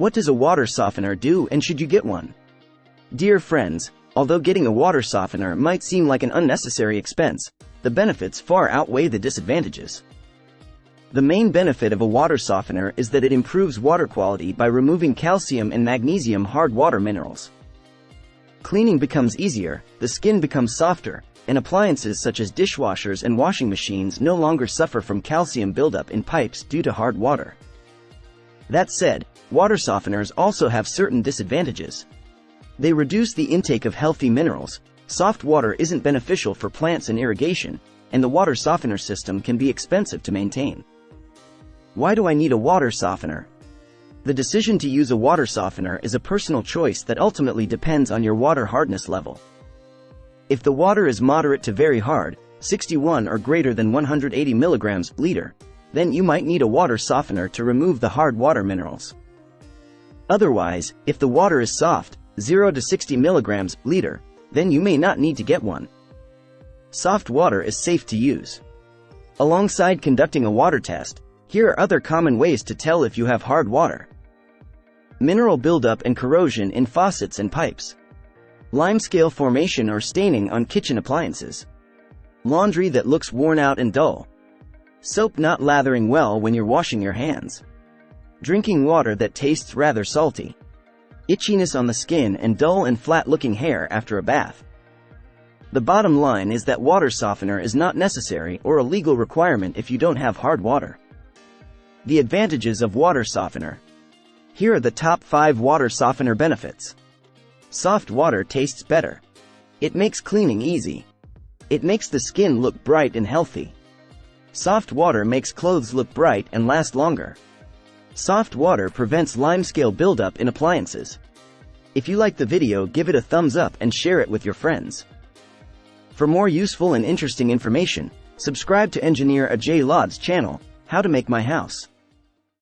What does a water softener do, and should you get one? Dear friends, although getting a water softener might seem like an unnecessary expense, the benefits far outweigh the disadvantages. The main benefit of a water softener is that it improves water quality by removing calcium and magnesium hard water minerals. Cleaning becomes easier, the skin becomes softer, and appliances such as dishwashers and washing machines no longer suffer from calcium buildup in pipes due to hard water. That said, water softeners also have certain disadvantages. They reduce the intake of healthy minerals, soft water isn't beneficial for plants and irrigation, and the water softener system can be expensive to maintain. Why do I need a water softener? The decision to use a water softener is a personal choice that ultimately depends on your water hardness level. If the water is moderate to very hard, 61 or greater than 180 milligrams liter, then you might need a water softener to remove the hard water minerals. Otherwise, if the water is soft, 0 to 60 milligrams liter, then you may not need to get one. Soft water is safe to use. Alongside conducting a water test, here are other common ways to tell if you have hard water. Mineral buildup and corrosion in faucets and pipes. Limescale formation or staining on kitchen appliances. Laundry that looks worn out and dull. Soap not lathering well when you're washing your hands. Drinking water that tastes rather salty. Itchiness on the skin and dull and flat-looking hair after a bath. The bottom line is that water softener is not necessary or a legal requirement if you don't have hard water. The advantages of water softener. Here are the top 5 water softener benefits. Soft water tastes better. It makes cleaning easy. It makes the skin look bright and healthy. Soft water makes clothes look bright and last longer. Soft water prevents limescale buildup in appliances. If you like the video, give it a thumbs up and share it with your friends. For more useful and interesting information, subscribe to Engineer Ajay Lod's channel, How to Make My House.